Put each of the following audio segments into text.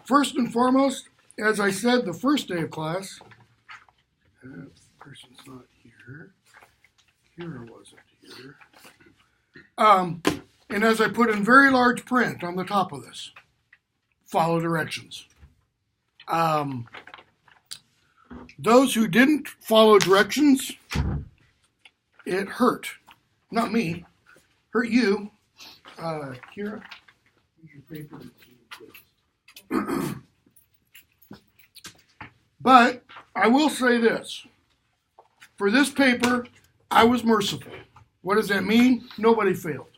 First and foremost, as I said, the first day of class, the person's not here. Here wasn't here. And as I put in very large print on the top of this, follow directions. Those who didn't follow directions, it hurt. Not me. Hurt you. Kira, here's your paper. But I will say this. For this paper, I was merciful. What does that mean? Nobody failed.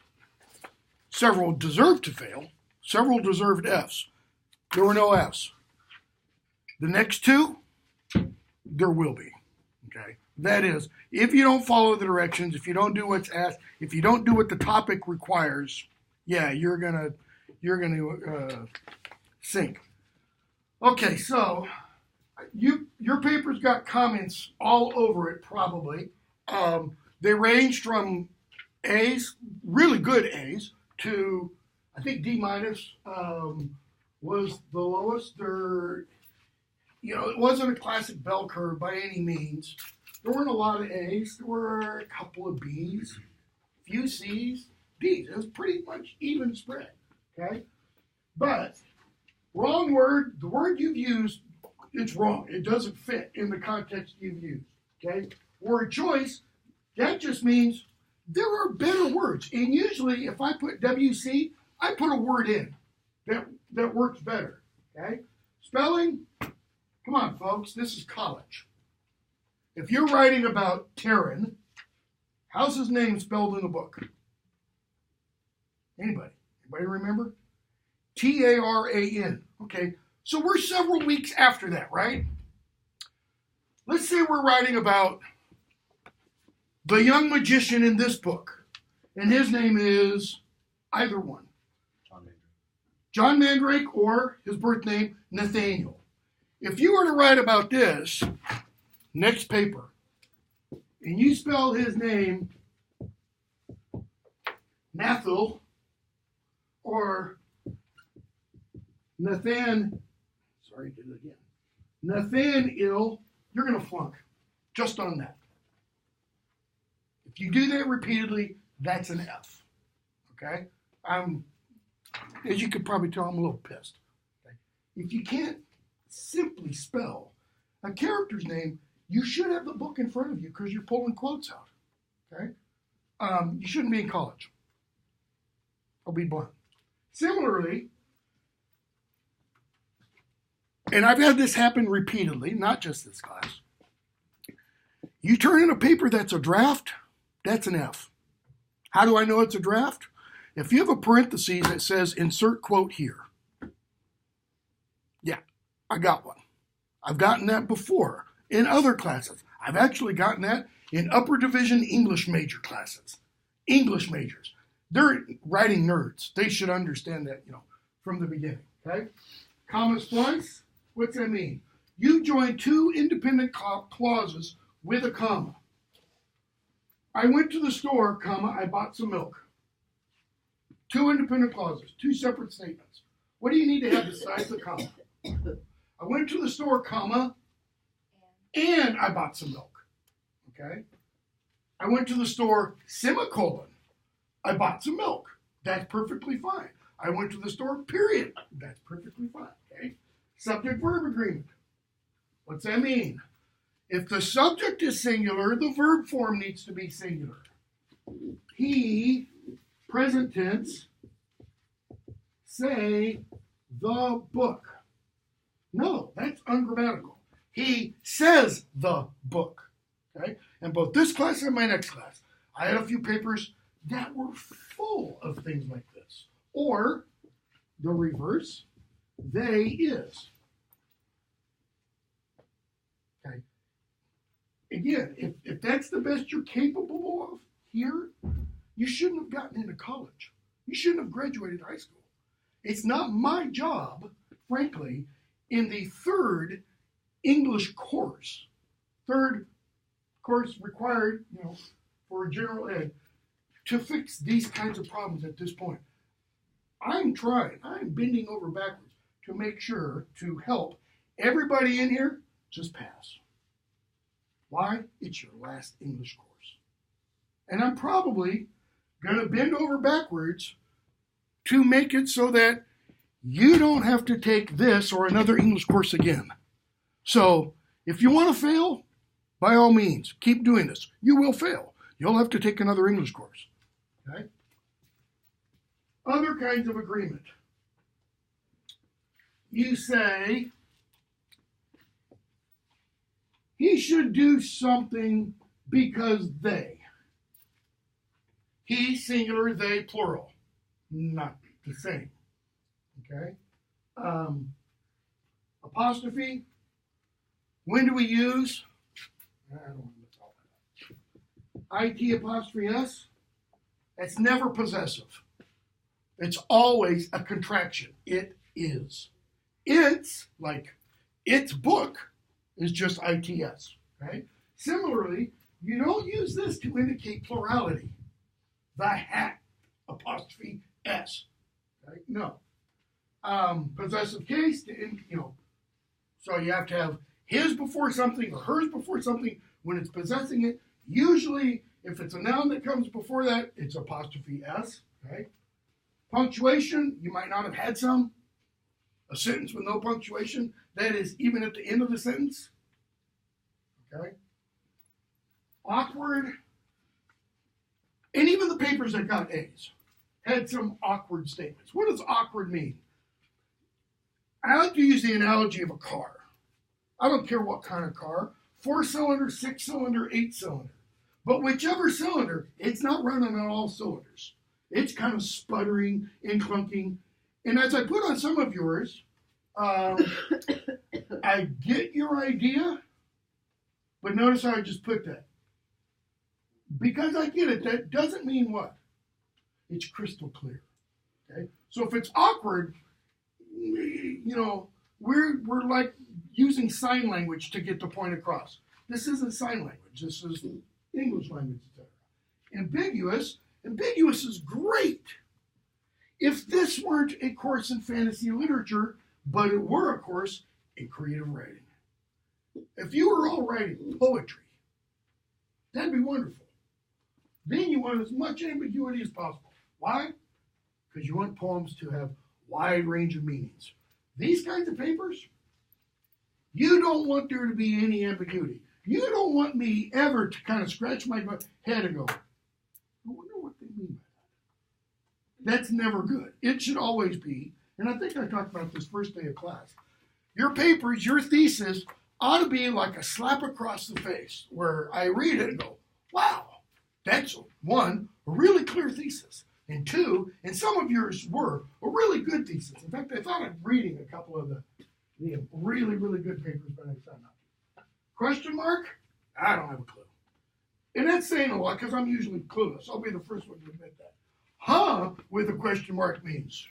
Several deserved to fail. Several deserved Fs. There were no Fs. The next two, there will be. Okay? That is, if you don't follow the directions, if you don't do what's asked, if you don't do what the topic requires, yeah, you're gonna sink. Okay, so your paper's got comments all over it, probably. They ranged from A's, really good A's, to I think D minus was the lowest. It wasn't a classic bell curve by any means. There weren't a lot of A's. There were a couple of B's, a few C's, D's. It was pretty much even spread. Okay, but wrong word. The word you've used, it's wrong. It doesn't fit in the context you've used. Okay, word choice. That just means there are better words. And usually, if I put WC, I put a word in that works better. Okay, spelling. Come on, folks. This is college. If you're writing about Taran, how's his name spelled in the book? Anybody? Anybody remember? Taran. Okay, so we're several weeks after that, right? Let's say we're writing about the young magician in this book, and his name is either one. John Mandrake, or his birth name, Nathaniel. If you were to write about this, next paper, and you spell his name Nathil or Nathaniel, you're going to flunk just on that. If you do that repeatedly, that's an F. Okay? As you could probably tell, I'm a little pissed. Okay? If you can't simply spell a character's name, you should have the book in front of you because you're pulling quotes out. Okay? You shouldn't be in college. I'll be blunt. Similarly, and I've had this happen repeatedly, not just this class. You turn in a paper that's a draft, that's an F. How do I know it's a draft? If you have a parenthesis that says insert quote here. Yeah, I got one. I've gotten that before in other classes. I've actually gotten that in upper division English major classes. English majors. They're writing nerds. They should understand that, from the beginning. Okay? Comma splice. What's that mean? You join two independent clauses with a comma. I went to the store, comma, I bought some milk. Two independent clauses, two separate statements. What do you need to have besides the comma? I went to the store, comma, and I bought some milk. Okay? I went to the store, semicolon. I bought some milk. That's perfectly fine. I went to the store, period. That's perfectly fine. Okay? Subject-verb agreement. What's that mean? If the subject is singular, the verb form needs to be singular. He, present tense, say the book. No, that's ungrammatical. He says the book. Okay? And both this class and my next class, I had a few papers that were full of things like this. Or the reverse, they is. Okay. Again, if that's the best you're capable of here, you shouldn't have gotten into college. You shouldn't have graduated high school. It's not my job, frankly, in the third English course, third course required, for general ed, to fix these kinds of problems at this point. I'm trying. I'm bending over backwards to make sure to help everybody in here just pass. Why? It's your last English course. And I'm probably going to bend over backwards to make it so that you don't have to take this or another English course again. So if you want to fail, by all means, keep doing this. You will fail. You'll have to take another English course. Okay? Other kinds of agreement. You say, he should do something because they. He, singular, they, plural. Not the same. Okay? Apostrophe. When do we use? I don't want to miss all that. IT apostrophe S. It's never possessive. It's always a contraction. It is. It's, like, its book is just ITS. Okay? Similarly, you don't use this to indicate plurality. The hat apostrophe S. Okay? No. Possessive case, so you have to have his before something or hers before something when it's possessing it. Usually, if it's a noun that comes before that, it's apostrophe S. Okay? Punctuation, you might not have had some. A sentence with no punctuation, that is even at the end of the sentence. Okay? Awkward, and even the papers that got A's had some awkward statements. What does awkward mean? I like to use the analogy of a car. I don't care what kind of car, 4-cylinder, 6-cylinder, 8-cylinder. But whichever cylinder, it's not running on all cylinders. It's kind of sputtering and clunking. And as I put on some of yours, I get your idea, but notice how I just put that. Because I get it, that doesn't mean what? It's crystal clear. Okay? So if it's awkward, we're like using sign language to get the point across. This isn't sign language. This is English language, etc. Ambiguous is great. If this weren't a course in fantasy literature, but it were a course in creative writing. If you were all writing poetry, that'd be wonderful. Then you want as much ambiguity as possible. Why? Because you want poems to have wide range of meanings. These kinds of papers, you don't want there to be any ambiguity. You don't want me ever to kind of scratch my head and go, I wonder what they mean by that. That's never good. It should always be, and I think I talked about this first day of class, your papers, your thesis ought to be like a slap across the face where I read it and go, wow, that's one, a really clear thesis. And two, and some of yours were a really good thesis. In fact, I thought of reading a couple of the really, really good papers, but I found out. Question mark? I don't have a clue. And that's saying a lot because I'm usually clueless. I'll be the first one to admit that. Huh, with a question mark means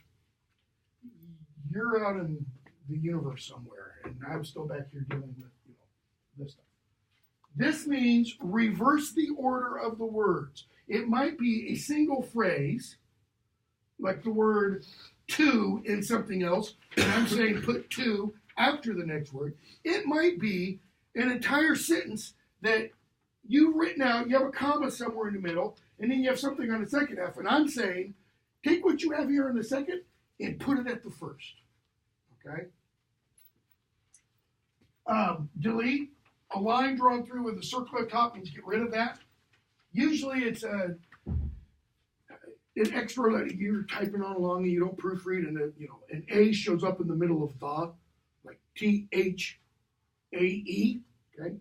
you're out in the universe somewhere, and I'm still back here dealing with this stuff. This means reverse the order of the words. It might be a single phrase, like the word to in something else, and I'm saying put to after the next word. It might be an entire sentence that you've written out, you have a comma somewhere in the middle, and then you have something on the second half, and I'm saying, take what you have here in the second and put it at the first. Okay? Delete. A line drawn through with a circle at top means get rid of that. Usually it's an extra letter. You're typing on along and you don't proofread, and an A shows up in the middle of the, like THAE. Okay,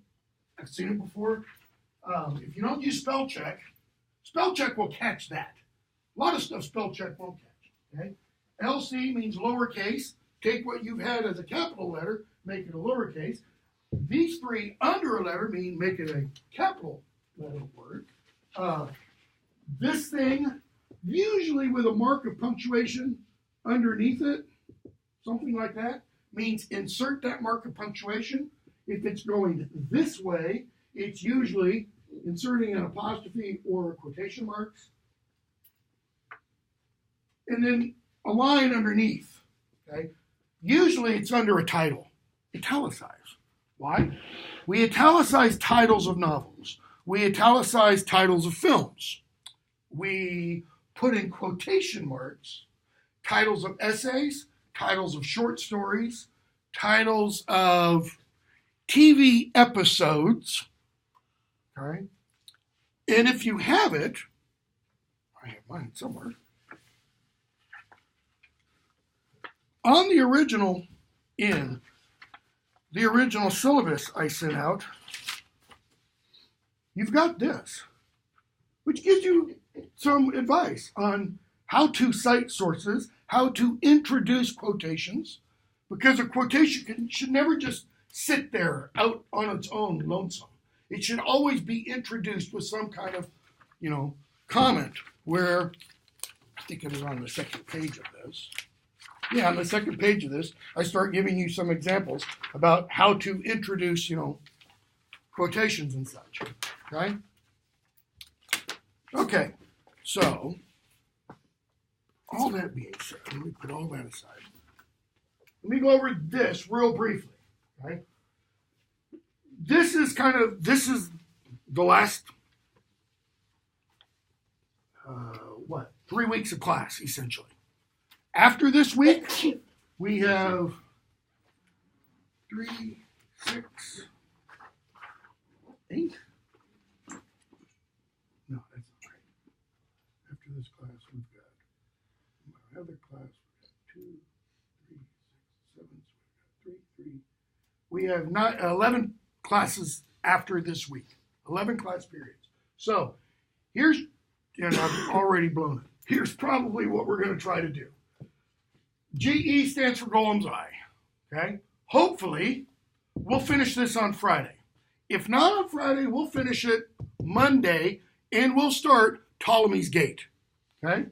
I've seen it before. If you don't use spell check will catch that. A lot of stuff spell check won't catch. Okay, LC means lowercase. Take what you've had as a capital letter, make it a lowercase. These three under a letter mean make it a capital letter word. This thing, usually with a mark of punctuation underneath it, something like that, means insert that mark of punctuation. If it's going this way, it's usually inserting an apostrophe or quotation marks. And then a line underneath. Okay? Usually it's under a title. Italicize. Why? We italicize titles of novels. We italicize titles of films. We put in quotation marks titles of essays, titles of short stories, titles of TV episodes. Okay? And if you have it, I have mine somewhere. On the original syllabus I sent out, you've got this, which gives you some advice on how to cite sources, how to introduce quotations, because a quotation should never just sit there out on its own lonesome. It should always be introduced with some kind of, comment where, I think it was on the second page of this. Yeah, on the second page of this, I start giving you some examples about how to introduce, quotations and such, okay? Okay, so, all that being said, let me put all that aside. Let me go over this real briefly, okay? This is the last, 3 weeks of class, essentially. After this week, we have 3, 6, 8. No, that's not right. After this class, we've got another class. We have 11 classes after this week. 11 class periods. So here's, I've already blown it. Here's probably what we're going to try to do. GE stands for Golem's Eye. Okay? Hopefully, we'll finish this on Friday. If not on Friday, we'll finish it Monday, and we'll start Ptolemy's Gate. Okay?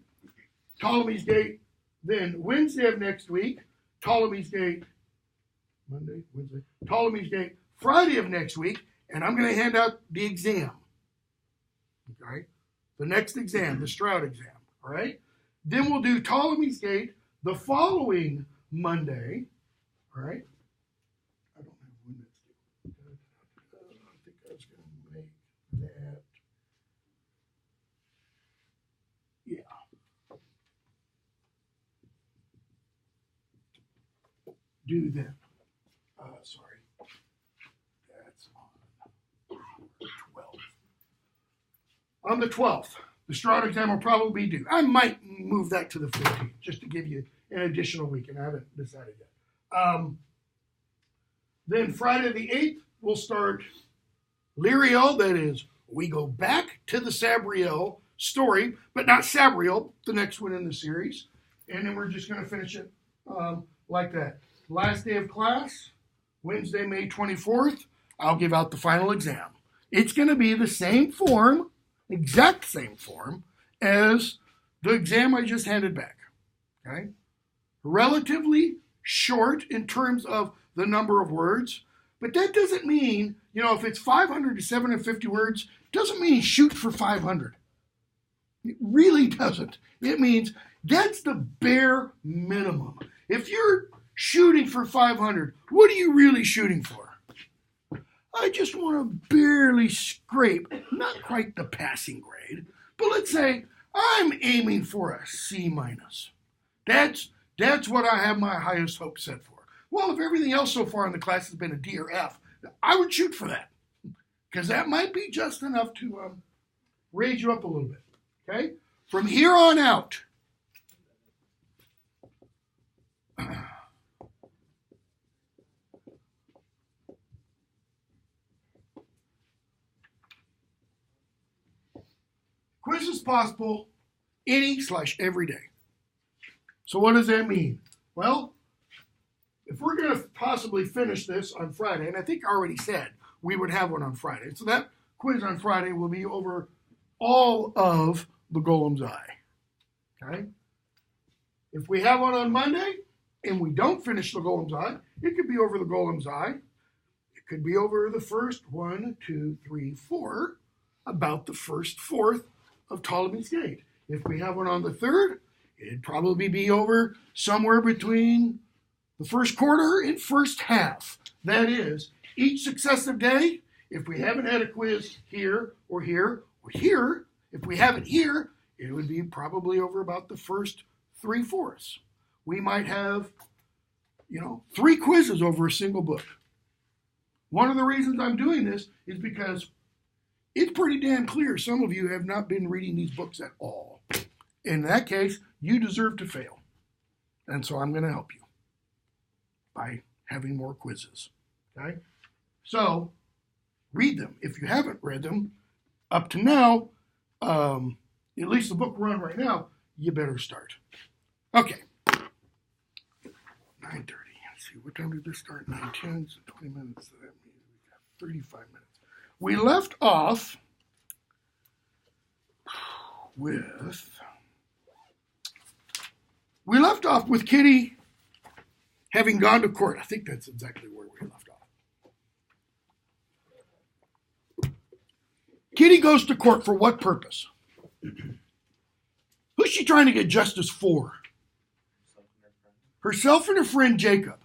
Ptolemy's Gate, then Wednesday of next week, Ptolemy's Gate, Monday, Wednesday, Ptolemy's Gate, Friday of next week, and I'm going to hand out the exam. Okay? The next exam, the Stroud exam. All right? Then we'll do Ptolemy's Gate the following Monday. All right? I don't have when that's due. I think I was going to make that. Yeah. Do that. Sorry. That's on the 12th. On the 12th, the Stroud exam will probably be due. I might move that to the 15th just to give you an additional week, and I haven't decided yet. Then Friday the 8th, we'll start Lyriel. That is, we go back to the Sabriel story, but not Sabriel, the next one in the series. And then we're just going to finish it like that. Last day of class, Wednesday, May 24th, I'll give out the final exam. It's going to be the same form, exact same form, as the exam I just handed back. Okay? Relatively short in terms of the number of words, but that doesn't mean, if it's 500 to 750 words, doesn't mean shoot for 500. It really doesn't. It means that's the bare minimum. If you're shooting for 500, what are you really shooting for? I just want to barely scrape, not quite the passing grade, but let's say I'm aiming for a C minus. That's what I have my highest hope set for. Well, if everything else so far in the class has been a D or F, I would shoot for that, because that might be just enough to raise you up a little bit. Okay? From here on out, quiz is possible any/every day. So what does that mean? Well, if we're going to possibly finish this on Friday, and I think I already said we would have one on Friday, so that quiz on Friday will be over all of the Golem's Eye. Okay? If we have one on Monday and we don't finish the Golem's Eye, it could be over the Golem's Eye. It could be over the first 1, 2, 3, 4, about the first fourth of Ptolemy's Gate. If we have one on the 3rd, it'd probably be over somewhere between the first quarter and first half. That is, each successive day, if we haven't had a quiz here or here or here, if we have it here, it would be probably over about the first 3/4. We might have, 3 quizzes over a single book. One of the reasons I'm doing this is because it's pretty damn clear some of you have not been reading these books at all. In that case, you deserve to fail. And so I'm going to help you by having more quizzes. Okay? So, read them. If you haven't read them, up to now, at least the book we're on right now, you better start. Okay. 9:30. Let's see, what time did this start? 9:10, so 20 minutes. So that means we got 35 minutes. We left off with Kitty having gone to court. I think that's exactly where we left off. Kitty goes to court for what purpose? Who's she trying to get justice for? Herself and her friend Jacob.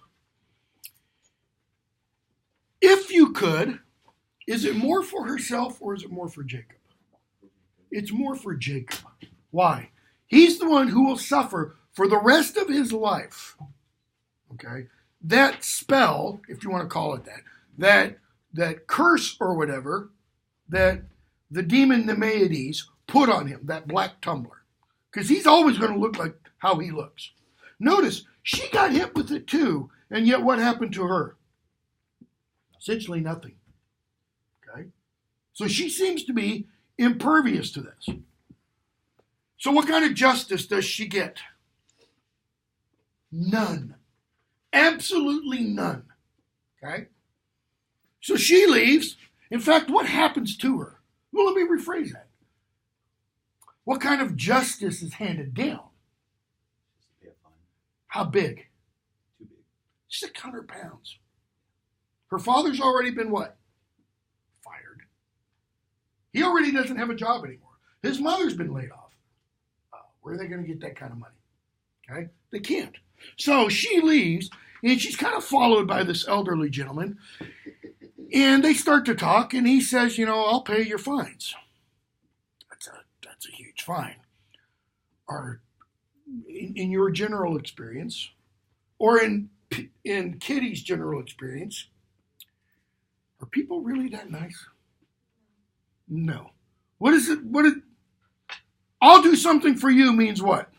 If you could, is it more for herself or is it more for Jacob? It's more for Jacob. Why? He's the one who will suffer for the rest of his life. Okay? That spell, if you want to call it that curse or whatever, that the demon Nemeides put on him, that black tumbler. Because he's always going to look like how he looks. Notice, she got hit with it too, and yet what happened to her? Essentially nothing. Okay? So she seems to be impervious to this. So what kind of justice does she get? None. Absolutely none. Okay? So she leaves. In fact, what happens to her? Well, let me rephrase that. What kind of justice is handed down? How big? Too big. 600 pounds. Her father's already been what? Fired. He already doesn't have a job anymore. His mother's been laid off. Where are they going to get that kind of money? Okay? They can't. So she leaves, and she's kind of followed by this elderly gentleman. And they start to talk, and he says, I'll pay your fines. That's a huge fine. In your general experience, or in Kitty's general experience, are people really that nice? No. What is it? I'll do something for you means what?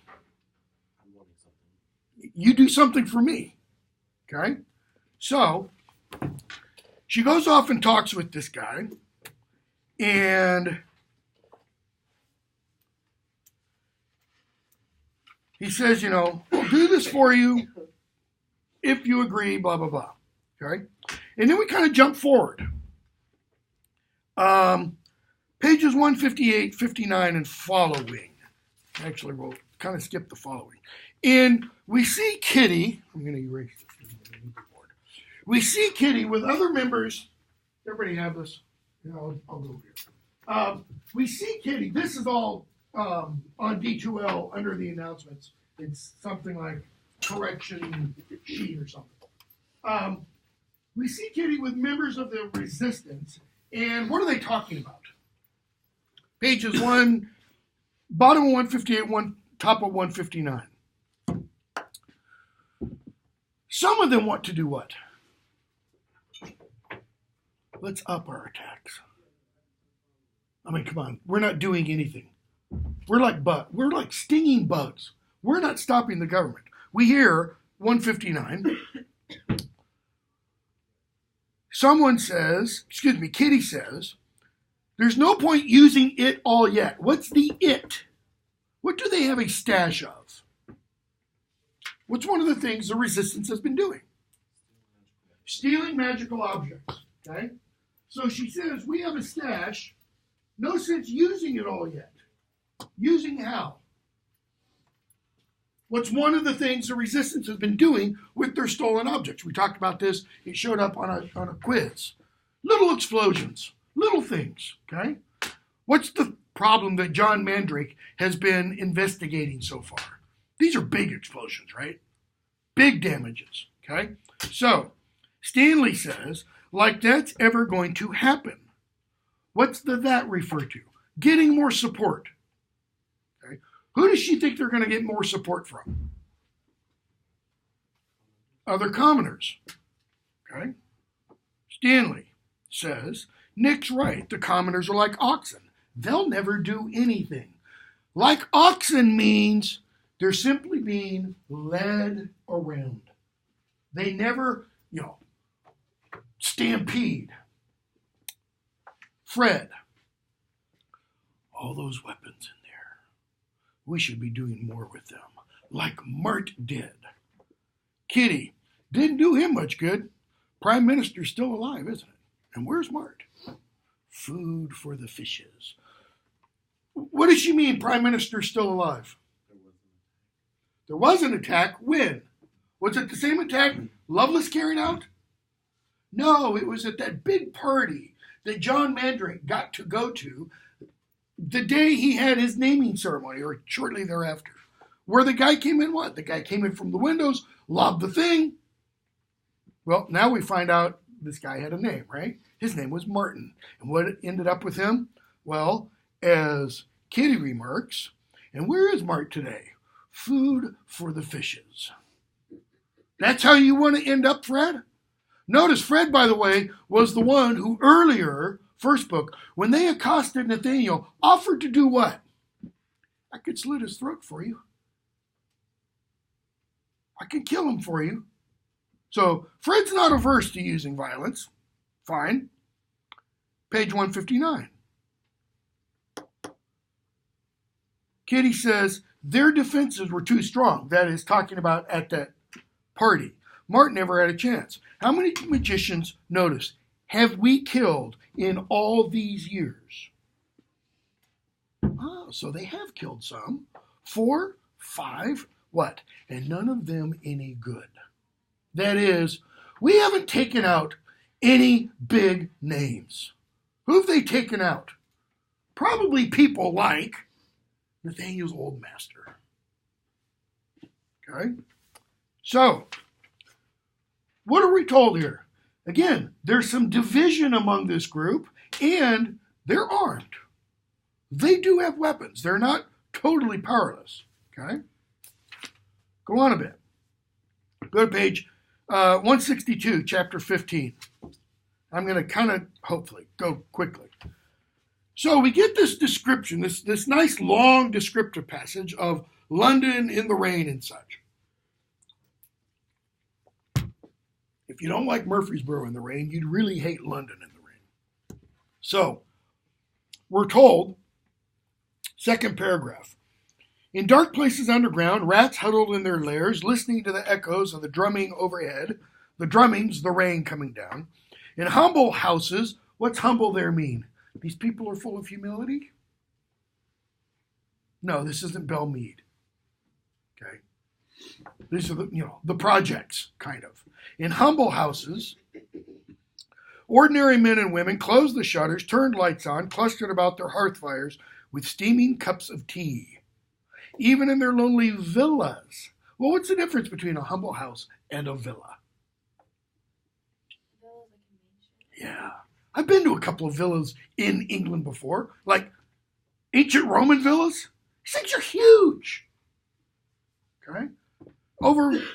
I'm wanting something. You do something for me. Okay? So, she goes off and talks with this guy, and he says, I'll do this for you if you agree, blah, blah, blah. Okay? And then we kind of jump forward. Pages 158, 59, and following. Actually, we'll kind of skip the following. And we see Kitty. I'm going to erase this. We see Kitty with other members. Everybody have this? I'll go here. We see Kitty. This is all on D2L under the announcements. It's something like correction sheet or something. We see Kitty with members of the resistance. And what are they talking about? Pages bottom of 158, top of 159. Some of them want to do what? Let's up our attacks. I mean, come on. We're not doing anything. We're like stinging bugs. We're not stopping the government. We hear 159. Kitty says, there's no point using it all yet. What's the it? What do they have a stash of? What's one of the things the resistance has been doing? Stealing magical objects. Okay? So she says, we have a stash. No sense using it all yet. Using how? What's one of the things the resistance has been doing with their stolen objects? We talked about this. It showed up on a quiz. Little explosions. Little things. Okay? What's the problem that John Mandrake has been investigating so far? These are big explosions, right? Big damages. Okay? So, Stanley says, like that's ever going to happen. What's the that refer to? Getting more support. Okay? Who does she think they're going to get more support from? Other commoners. Okay? Stanley says, Nick's right. The commoners are like oxen. They'll never do anything. Like oxen means they're simply being led around. They never, stampede. Fred, all those weapons in there. We should be doing more with them, like Mart did. Kitty, didn't do him much good. Prime Minister's still alive, isn't it? And where's Mart? Food for the fishes. What does she mean, Prime Minister's still alive? There was an attack. When? Was it the same attack Lovelace carried out? No, it was at that big party that John Mandrake got to go to the day he had his naming ceremony, or shortly thereafter. Where the guy came in what? The guy came in from the windows, lobbed the thing. Well, now we find out this guy had a name, right? His name was Martin. And what ended up with him? Well, as Kitty remarks, and where is Mart today? Food for the fishes. That's how you want to end up, Fred? Notice Fred, by the way, was the one who earlier, first book, when they accosted Nathaniel, offered to do what? I could slit his throat for you. I could kill him for you. So Fred's not averse to using violence. Fine. Page 159. Kitty says, their defenses were too strong. That is, talking about at that party. Martin never had a chance. How many magicians, notice, have we killed in all these years? Oh, so they have killed some. 4, 5, what? And none of them any good. That is, we haven't taken out any big names. Who have they taken out? Probably people like Nathaniel's old master. Okay? So, what are we told here? Again, there's some division among this group, and they're armed. They do have weapons. They're not totally powerless. Okay? Go on a bit. Go to page 162, chapter 15. I'm going to kind of, hopefully, go quickly. So we get this description, this nice long descriptive passage of London in the rain and such. If you don't like Murfreesboro in the rain, you'd really hate London in the rain. So, we're told, second paragraph, in dark places underground, rats huddled in their lairs, listening to the echoes of the drumming overhead. The drumming's the rain coming down. In humble houses, what's humble there mean? These people are full of humility? No, this isn't Belle Meade. Okay? These are the projects, kind of. In humble houses, ordinary men and women closed the shutters, turned lights on, clustered about their hearth fires with steaming cups of tea. Even in their lonely villas. Well, what's the difference between a humble house and a villa? Yeah. I've been to a couple of villas in England before, like ancient Roman villas. These things are huge. Okay?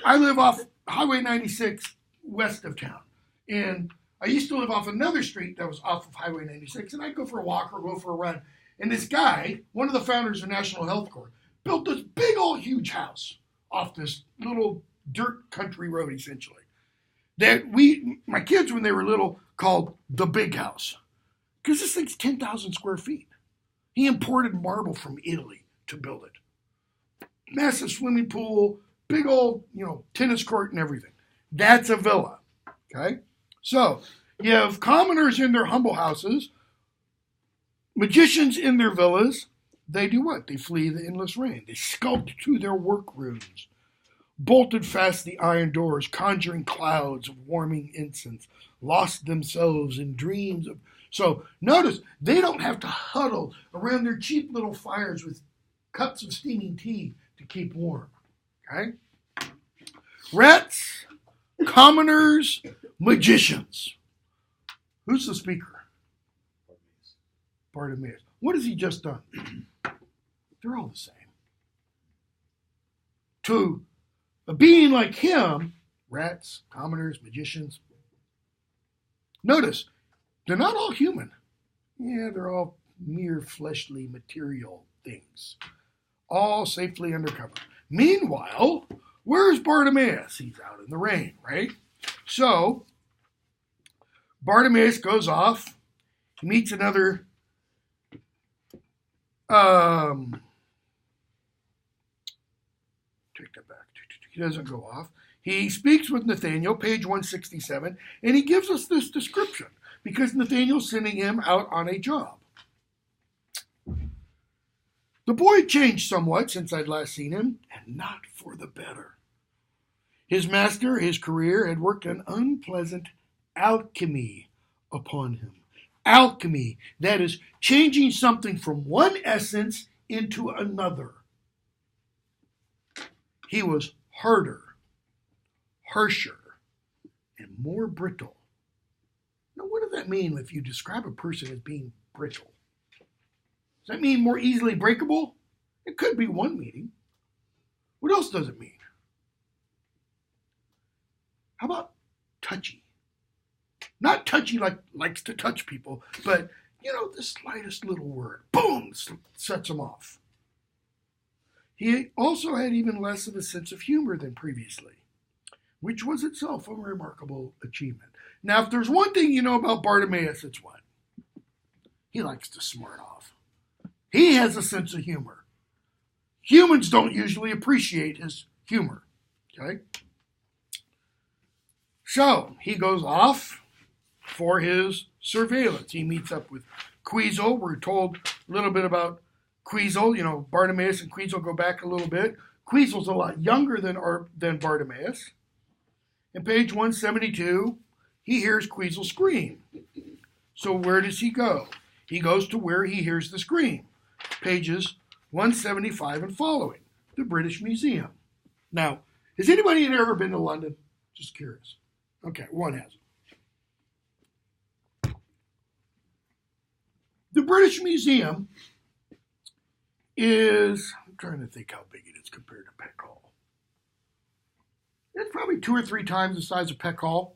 I live off Highway 96 west of town. And I used to live off another street that was off of Highway 96, and I'd go for a walk or go for a run. And this guy, one of the founders of National Health Corps, built this big old huge house off this little dirt country road, essentially. That my kids, when they were little, called the big house. Because this thing's 10,000 square feet. He imported marble from Italy to build it. Massive swimming pool, big old, tennis court and everything. That's a villa. Okay? So, you have commoners in their humble houses, magicians in their villas. They do what? They flee the endless rain. They skulked to their workrooms, bolted fast the iron doors, conjuring clouds of warming incense, lost themselves in dreams of... So notice, they don't have to huddle around their cheap little fires with cups of steaming tea to keep warm. Okay? Rats commoners, magicians. Who's the speaker? Bartimaeus. What has he just done? They're all the same. To a being like him, rats, commoners, magicians, notice, they're not all human. Yeah, they're all mere fleshly material things, all safely undercover. Meanwhile, where's Bartimaeus? He's out in the rain, right? So, Bartimaeus goes off. He meets another take that back. He doesn't go off. He speaks with Nathaniel, page 167, and he gives us this description because Nathaniel's sending him out on a job. The boy changed somewhat since I'd last seen him, and not for the better. His master, his career, had worked an unpleasant alchemy upon him. Alchemy, that is, changing something from one essence into another. He was harder, harsher, and more brittle. Now, what does that mean if you describe a person as being brittle? Does that mean more easily breakable? It could be one meaning. What else does it mean? How about touchy? Not touchy like likes to touch people, but, the slightest little word, boom, sets them off. He also had even less of a sense of humor than previously, which was itself a remarkable achievement. Now, if there's one thing you know about Bartimaeus, it's what? He likes to smart off. He has a sense of humor. Humans don't usually appreciate his humor, okay? So, he goes off for his surveillance. He meets up with Queasel. We're told a little bit about Queasel. Bartimaeus and Queasel go back a little bit. Queasel's a lot younger than Bartimaeus. In page 172, he hears Queasel scream. So where does he go? He goes to where he hears the scream. Pages 175 and following, the British Museum. Now, has anybody ever been to London? Just curious. Okay, one has. The British Museum is, I'm trying to think how big it is compared to Peck Hall. It's probably 2 or 3 times the size of Peck Hall.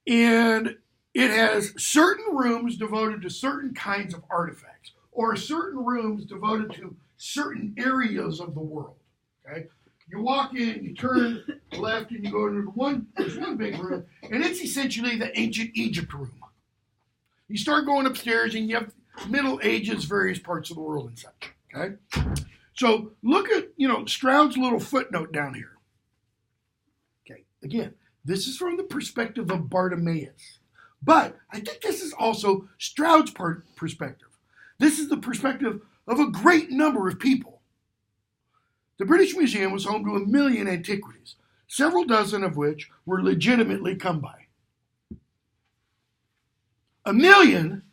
And it has certain rooms devoted to certain kinds of artifacts, or certain rooms devoted to certain areas of the world. Okay? You walk in, you turn left, and you go into there's one big room, and it's essentially the ancient Egypt room. You start going upstairs, and you have Middle Ages, various parts of the world and such. Okay? So look at, Stroud's little footnote down here. Okay, again, this is from the perspective of Bartimaeus. But I think this is also Stroud's perspective. This is the perspective of a great number of people. The British Museum was home to 1 million antiquities, several dozen of which were legitimately come by. 1 million,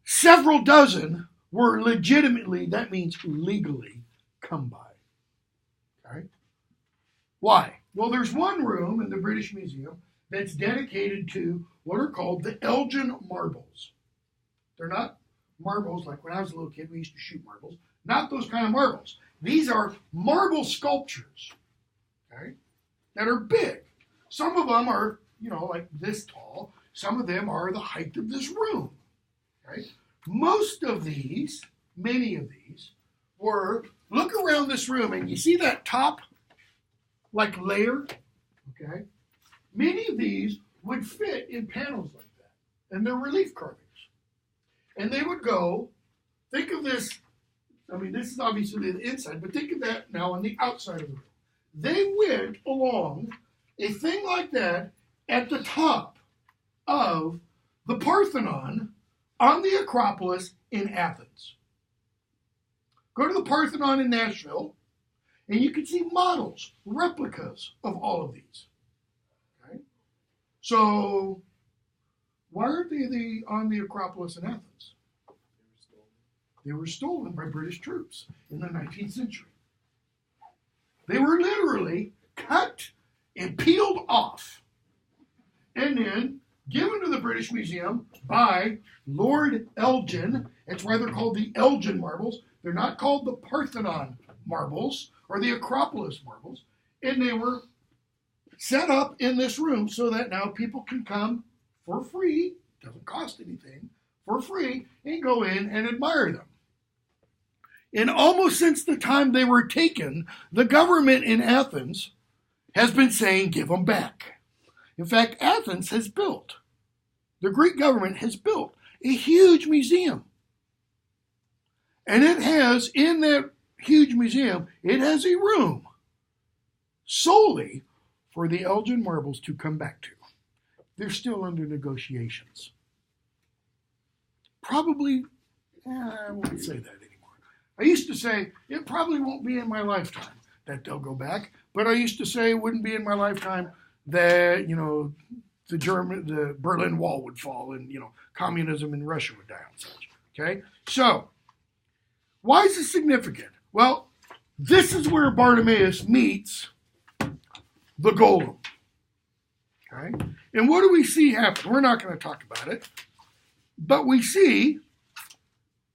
several dozen were legitimately, that means legally, come by. Okay? Why? Well, there's one room in the British Museum that's dedicated to what are called the Elgin marbles. They're not marbles like when I was a little kid, we used to shoot marbles. Not those kind of marbles. These are marble sculptures, okay, that are big. Some of them are, like this tall. Some of them are the height of this room, okay? Most of these, many of these, look around this room and you see that top, layer, okay? Many of these would fit in panels like that, and they're relief carvings. And they would go, think of this, this is obviously the inside, but think of that now on the outside of the room. They went along a thing like that at the top of the Parthenon on the Acropolis in Athens. Go to the Parthenon in Nashville, and you can see models, replicas of all of these. Okay? So, why aren't they on the Acropolis in Athens? They were stolen by British troops in the 19th century. They were literally cut and peeled off, and then given to the British Museum by Lord Elgin. That's why they're called the Elgin marbles. They're not called the Parthenon marbles or the Acropolis marbles. And they were set up in this room so that now people can come for free, doesn't cost anything, for free, and go in and admire them. And almost since the time they were taken, the government in Athens has been saying, give them back. In fact, Athens has built, the Greek government has built a huge museum. And it has, in that huge museum, it has a room solely for the Elgin marbles to come back to. They're still under negotiations. Probably, I won't say that anymore. I used to say, it probably won't be in my lifetime that they'll go back, but I used to say it wouldn't be in my lifetime that, the Berlin Wall would fall and, communism in Russia would die and such. Okay? So, why is this significant? Well, this is where Bartimaeus meets the Golem. Okay? And what do we see happen? We're not going to talk about it, but we see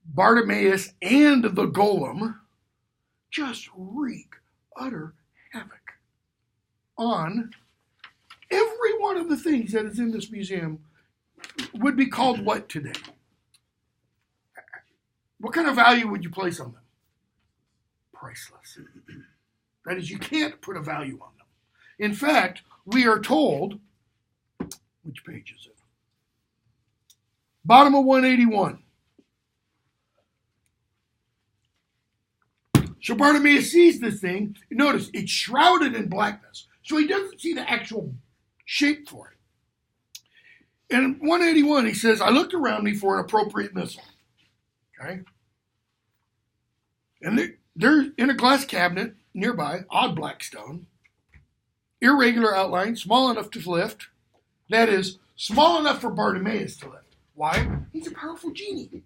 Bartimaeus and the Golem just wreak utter havoc on every one of the things that is in this museum. Would be called what today? What kind of value would you place on them? Priceless. That is, you can't put a value on them. In fact, we are told, which page is it? Bottom of 181. So Bartimaeus sees this thing. Notice, it's shrouded in blackness. So he doesn't see the actual shape for it. In 181, he says, I looked around me for an appropriate missile. Okay? And they're in a glass cabinet nearby, odd black stone, irregular outline, small enough to lift. That is, small enough for Bartimaeus to lift. Why? He's a powerful genie.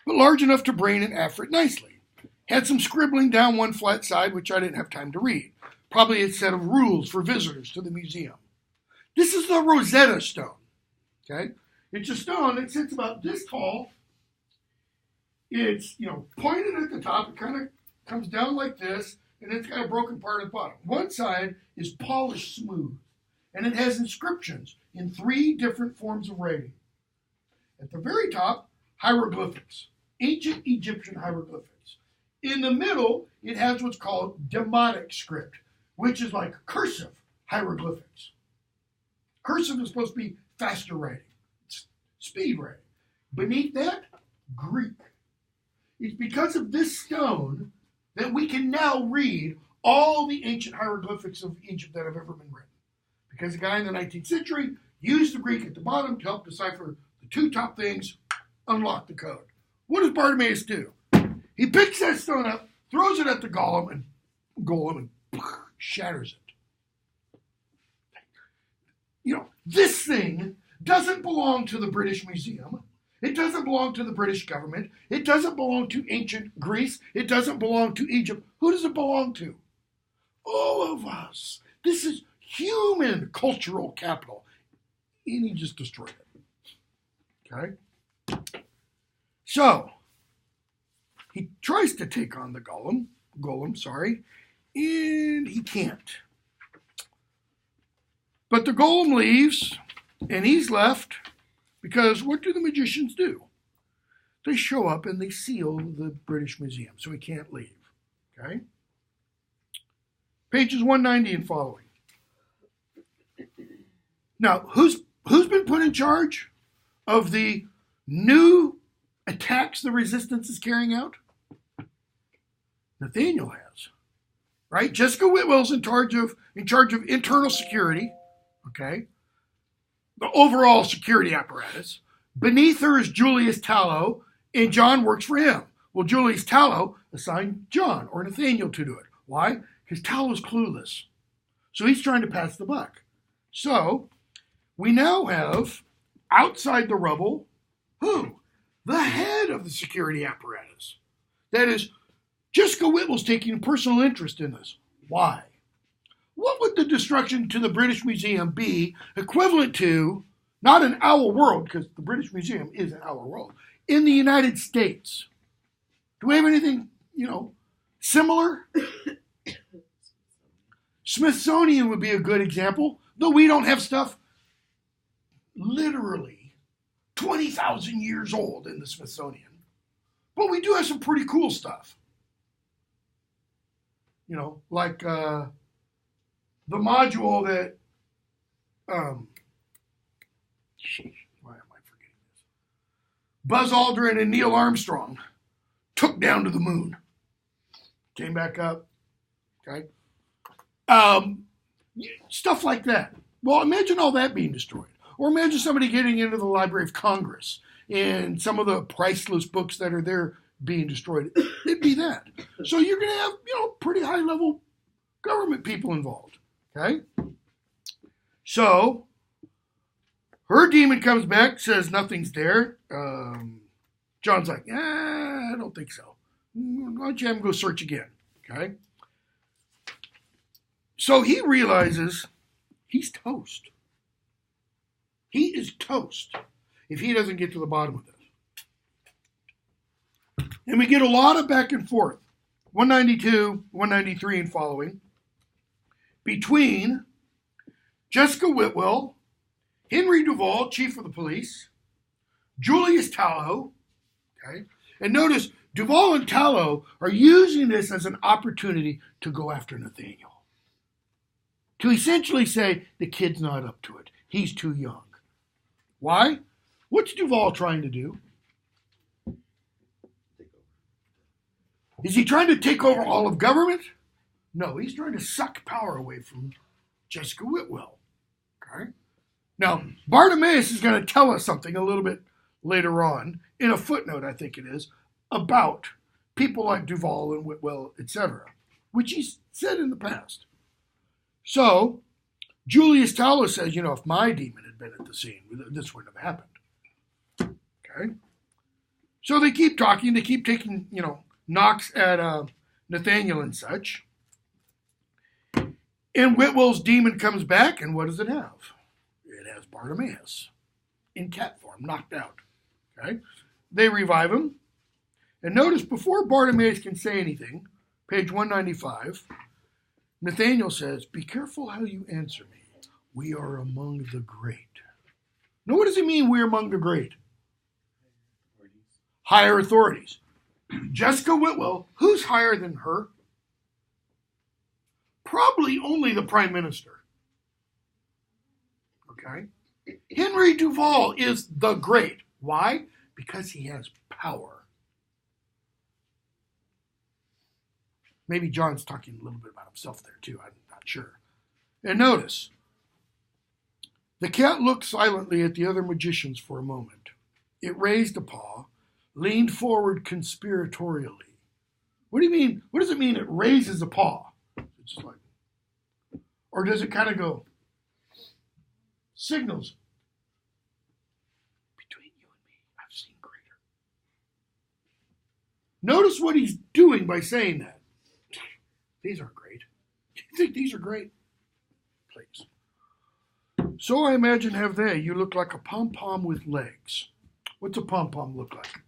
But large enough to brain and affer it nicely. Had some scribbling down one flat side, which I didn't have time to read. Probably a set of rules for visitors to the museum. This is the Rosetta Stone. Okay? It's a stone that sits about this tall. It's, pointed at the top. It kind of comes down like this, and it's got a broken part at the bottom. One side is polished smooth, and it has inscriptions in 3 different forms of writing. At the very top, hieroglyphics, ancient Egyptian hieroglyphics. In the middle, it has what's called demotic script, which is like cursive hieroglyphics. Cursive is supposed to be faster writing, speed writing. Beneath that, Greek. It's because of this stone that we can now read all the ancient hieroglyphics of Egypt that have ever been written. Because the guy in the 19th century used the Greek at the bottom to help decipher the 2 top things, unlock the code. What does Bartimaeus do? He picks that stone up, throws it at the Golem, and shatters it. This thing doesn't belong to the British Museum. It doesn't belong to the British government. It doesn't belong to ancient Greece. It doesn't belong to Egypt. Who does it belong to? All of us. This is human cultural capital. And he just destroyed it. Okay? So, he tries to take on the Golem, and he can't. But the Golem leaves, and he's left, because what do the magicians do? They show up and they seal the British Museum, so he can't leave. Okay? Pages 190 and following. Now, who's been put in charge of the new attacks the resistance is carrying out? Nathaniel has. Right? Jessica Whitwell's in charge of internal security. Okay? The overall security apparatus. Beneath her is Julius Tallow, and John works for him. Well, Julius Tallow assigned John or Nathaniel to do it. Why? Because Tallow's clueless. So he's trying to pass the buck. So we now have, outside the rubble, who? The head of the security apparatus. That is, Jessica Whitwell's taking a personal interest in this. Why? what would the destruction to the British Museum be equivalent to, not in our world, because the British Museum is in our world, in the United States? Do we have anything, similar? Smithsonian would be a good example, though we don't have stuff literally 20,000 years old in the Smithsonian. But we do have some pretty cool stuff. Like the module that, why am I forgetting this? Buzz Aldrin and Neil Armstrong took down to the moon. Came back up. Okay. Stuff like that. Well, imagine all that being destroyed. Or imagine somebody getting into the Library of Congress and some of the priceless books that are there being destroyed. It'd be that. So you're going to have, pretty high level government people involved. Okay? So her demon comes back, says nothing's there. John's like, I don't think so. Why don't you have him go search again? Okay? So he realizes he's toast. He is toast if he doesn't get to the bottom of this. And we get a lot of back and forth, 192, 193 and following, between Jessica Whitwell, Henry Duval, chief of the police, Julius Tallow, okay? And notice, Duval and Tallow are using this as an opportunity to go after Nathaniel. To essentially say, the kid's not up to it. He's too young. Why? What's Duval trying to do? Is he trying to take over all of government? No, he's trying to suck power away from Jessica Whitwell. Okay? Now, Bartimaeus is going to tell us something a little bit later on, in a footnote, I think it is, about people like Duval and Whitwell, etc., which he's said in the past. So, Julius Tallow says, if my demon had been at the scene, this wouldn't have happened. Okay? So they keep talking, they keep taking, knocks at Nathaniel and such. And Whitwell's demon comes back, and what does it have? It has Bartimaeus in cat form, knocked out. Okay? They revive him. And notice, before Bartimaeus can say anything, page 195, Nathaniel says, be careful how you answer me. We are among the great. Now, what does he mean, we're among the great? Higher authorities. Jessica Whitwell, who's higher than her? Probably only the prime minister. Okay? Henry Duval is the great. Why? Because he has power. Maybe John's talking a little bit about himself there too. I'm not sure. And notice, the cat looked silently at the other magicians for a moment. It raised a paw, leaned forward conspiratorially. What do you mean? What does it mean it raises a paw? It's just like, or does it kind of go, signals, between you and me, I've seen greater. Notice what he's doing by saying that. These aren't great. You think these are great? Please. So I imagine have they. You look like a pom-pom with legs. What's a pom-pom look like?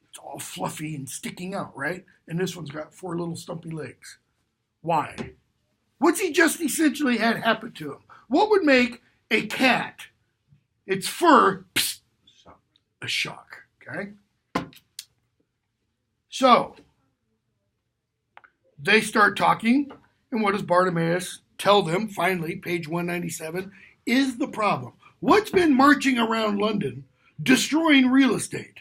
It's all fluffy and sticking out, right? And this one's got 4 little stumpy legs. Why? What's he just essentially had happen to him? What would make a cat, its fur, a shock, okay? So, they start talking, and what does Bartimaeus tell them, finally, page 197, is the problem. What's been marching around London, destroying real estate?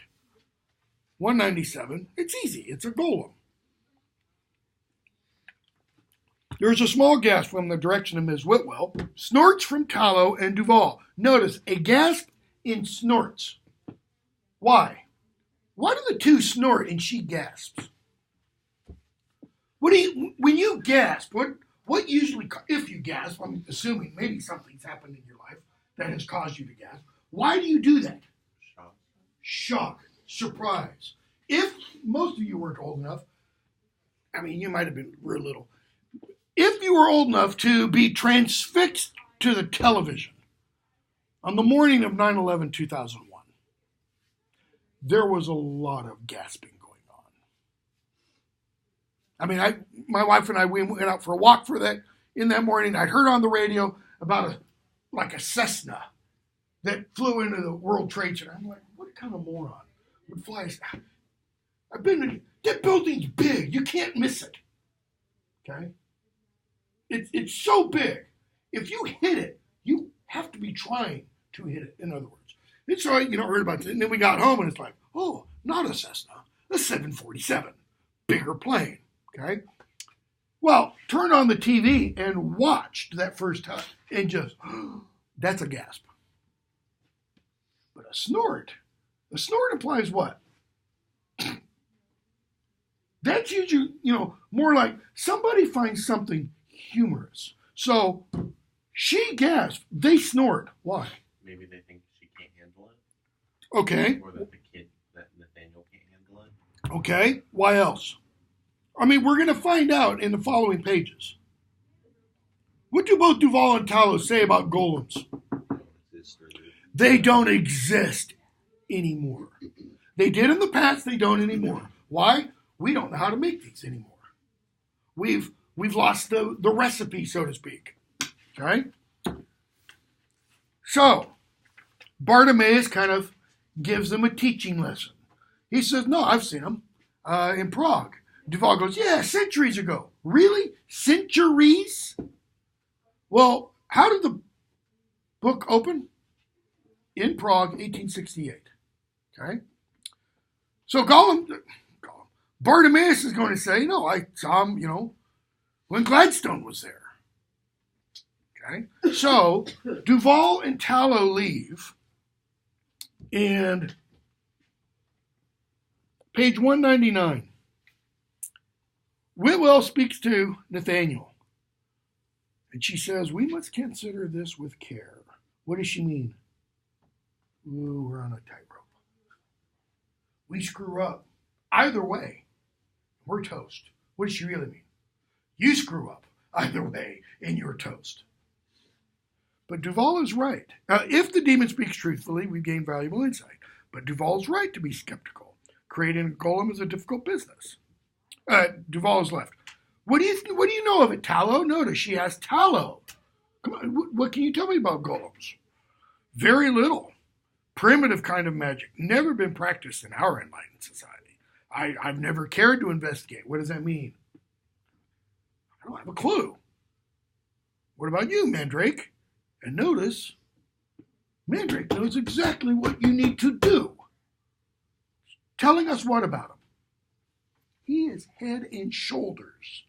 197, it's easy, it's a golem. There's a small gasp from the direction of Ms. Whitwell, snorts from Tallow and Duval. Notice, a gasp in snorts. Why? Why do the two snort and she gasps? When you gasp, what usually, if you gasp, I'm assuming maybe something's happened in your life that has caused you to gasp. Why do you do that? Shock, surprise. If most of you weren't old enough, I mean, you might have been real little. if you were old enough to be transfixed to the television on the morning of 9/11/2001, there was a lot of gasping going on. I mean, my wife and I, we went out for a walk in that morning. I'd heard on the radio about a Cessna that flew into the World Trade Center. I'm like, what kind of moron would fly? That building's big. You can't miss it. Okay? It's so big. If you hit it, you have to be trying to hit it, in other words. And so I, heard about it. And then we got home and it's like, oh, not a Cessna, a 747. Bigger plane. Okay? Well, turned on the TV and watched that first time and just, that's a gasp. But a snort implies what? That's usually, more like somebody finds something humorous. So she gasped. They snort. Why? Maybe they think she can't handle it. Okay. Or that that Nathaniel can't handle it. Okay. Why else? I mean, we're going to find out in the following pages. What do both Duval and Talos say about golems? They don't exist anymore. They did in the past. They don't anymore. Why? We don't know how to make these anymore. We've lost the recipe, so to speak. Okay? So, Bartimaeus kind of gives them a teaching lesson. He says, no, I've seen them in Prague. Duval goes, yeah, centuries ago. Really? Centuries? Well, how did the book open? In Prague, 1868. Okay? So Bartimaeus is going to say, no, I saw him, when Gladstone was there. Okay? So Duval and Tallow leave, and page 199, Whitwell speaks to Nathaniel, and she says, we must consider this with care. What does she mean? Ooh, we're on a tightrope. We screw up. Either way, we're toast. What does she really mean? You screw up. Either way, and you're toast. But Duval is right. Now, if the demon speaks truthfully, we gain valuable insight. But Duval's right to be skeptical. Creating a golem is a difficult business. Duval is left. What do you know of it, Tallow? Notice she asked Tallow. Come on, what can you tell me about golems? Very little. Primitive kind of magic. Never been practiced in our enlightened society. I've never cared to investigate. What does that mean? I don't have a clue. What about you, Mandrake? And notice, Mandrake knows exactly what you need to do. Telling us what about him? He is head and shoulders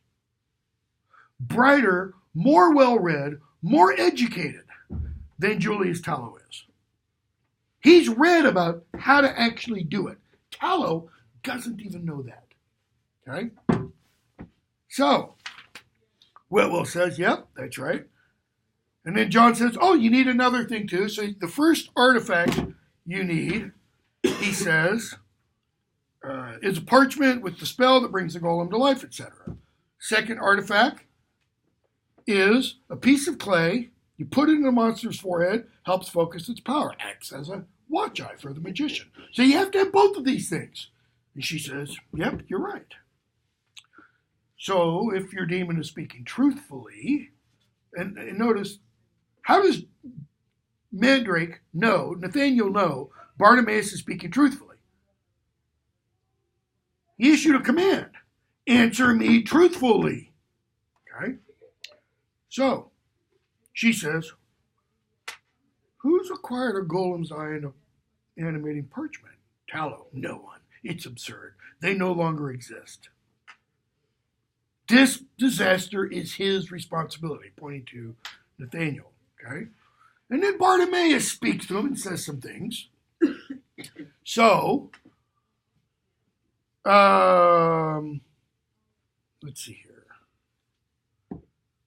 brighter, more well-read, more educated than Julius Tallow is. He's read about how to actually do it. Tallow doesn't even know that. Okay? So, Whitwell says, yep, that's right. And then John says, oh, you need another thing too. So the first artifact you need, he says, is a parchment with the spell that brings the golem to life, etc. Second artifact is a piece of clay. You put it in a monster's forehead, helps focus its power, acts as a watch eye for the magician. So you have to have both of these things. And she says, yep, you're right. So if your demon is speaking truthfully, and notice, how does Nathaniel know Bartimaeus is speaking truthfully? He issued a command, answer me truthfully. Okay? So, she says, who's acquired a golem's eye and animating parchment? Tallow, no one. It's absurd. They no longer exist. This disaster is his responsibility, pointing to Nathaniel. Okay? And then Bartimaeus speaks to him and says some things. So, let's see here.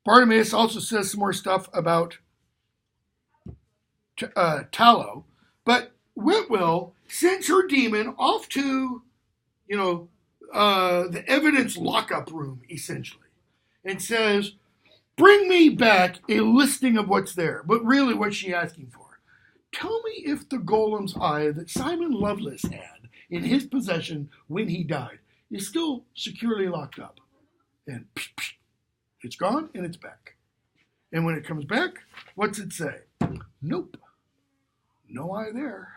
Bartimaeus also says some more stuff about Tallow, but Whitwell sends her demon off to, the evidence lockup room, essentially, and says, Bring me back a listing of what's there. But really, what's she asking for? Tell me if the golem's eye that Simon Lovelace had in his possession when he died is still securely locked up. And it's gone and it's back. And when it comes back, what's it say? Nope. No eye there.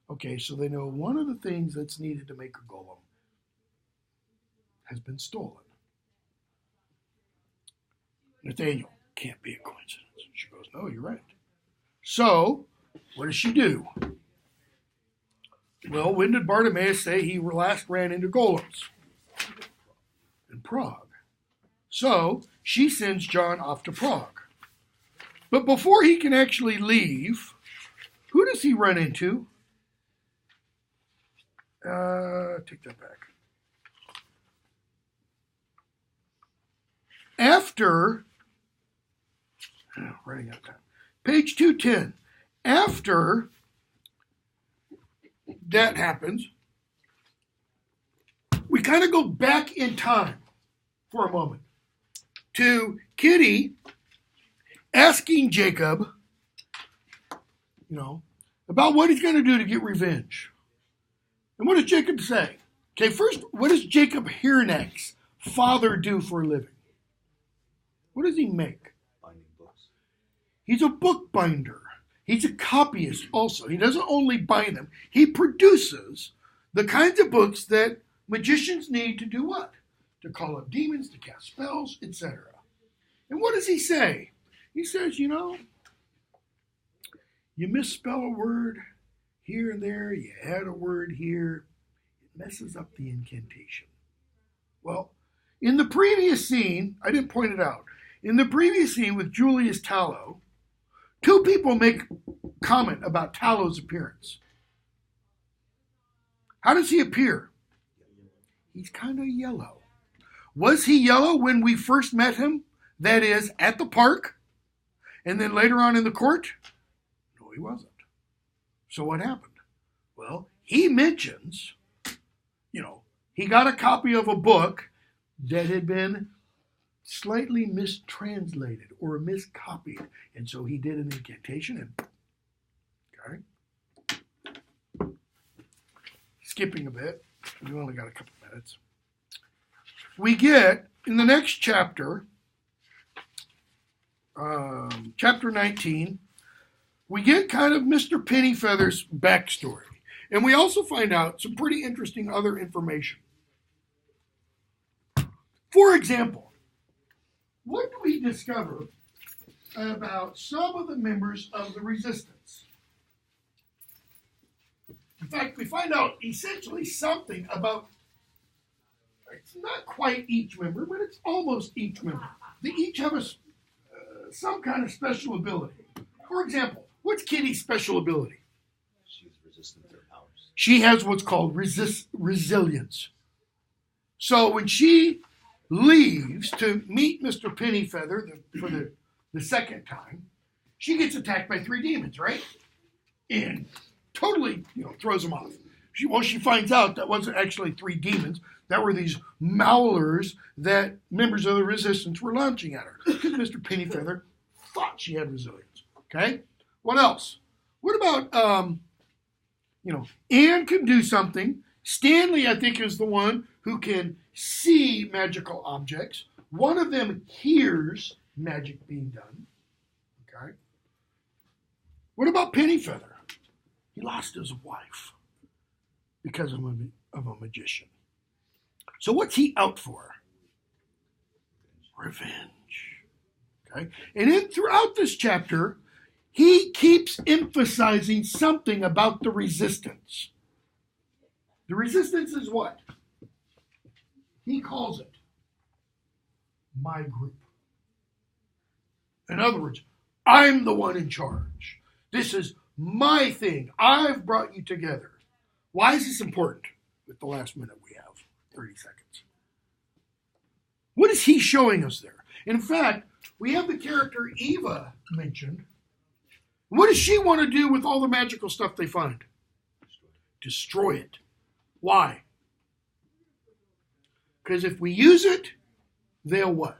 Okay, so they know one of the things that's needed to make a golem has been stolen. Nathaniel, can't be a coincidence. She goes, no, you're right. So, what does she do? Well, when did Bartimaeus say he last ran into golems? In Prague. So, she sends John off to Prague. But before he can actually leave, who does he run into? Take that back. After, running out of time, page 210, after that happens, we kind of go back in time for a moment to Kitty asking Jacob, about what he's going to do to get revenge. And what does Jacob say? Okay, first, what does Jacob Hirnack's father do for a living? What does he make? Binding books. He's a bookbinder. He's a copyist also. He doesn't only bind them. He produces the kinds of books that magicians need to do what? To call up demons, to cast spells, etc. And what does he say? He says, you misspell a word here and there, you add a word here, it messes up the incantation. Well, in the previous scene, I didn't point it out, in the previous scene with Julius Tallow, two people make comment about Tallow's appearance. How does he appear? He's kind of yellow. Was he yellow when we first met him? That is, at the park? And then later on in the court? No, he wasn't. So what happened? Well, he mentions, he got a copy of a book that had been slightly mistranslated or miscopied. And so he did an incantation and, okay. Skipping a bit, we only got a couple minutes. We get, in the next chapter, chapter 19, we get kind of Mr. Pennyfeather's backstory. And we also find out some pretty interesting other information. For example, what do we discover about some of the members of the resistance? In fact, we find out essentially something about, it's not quite each member, but it's almost each member. They each have some kind of special ability. For example, what's Kitty's special ability? She's resistant to their powers. She has what's called resilience. So when she leaves to meet Mr. Pennyfeather for the second time, she gets attacked by 3 demons, right? And totally, throws them off. She finds out that wasn't actually 3 demons. That were these maulers that members of the resistance were launching at her. Because Mr. Pennyfeather thought she had resilience. Okay? What else? What about, Anne can do something. Stanley, I think, is the one who can see magical objects. One of them hears magic being done. Okay? What about Pennyfeather? He lost his wife because of a magician. So what's he out for? Revenge. Okay? And then throughout this chapter, he keeps emphasizing something about the resistance. The resistance is what? He calls it my group. In other words, I'm the one in charge. This is my thing. I've brought you together. Why is this important? With the last minute we have, 30 seconds. What is he showing us there? In fact, we have the character Eva mentioned. What does she want to do with all the magical stuff they find? Destroy it. Why? Because if we use it, they'll what?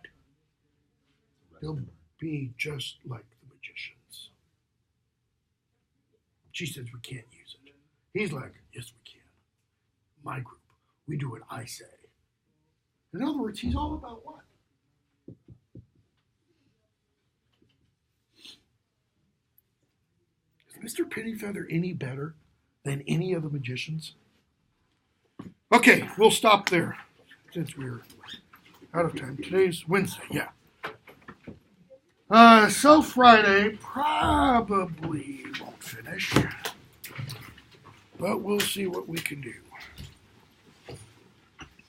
He'll be just like the magicians. She says we can't use it. He's like, yes, we can. My group, we do what I say. In other words, he's all about what? Is Mr. Pennyfeather any better than any of the magicians? Okay, we'll stop there since we're out of time. Today's Wednesday, yeah. So Friday probably won't finish, but we'll see what we can do.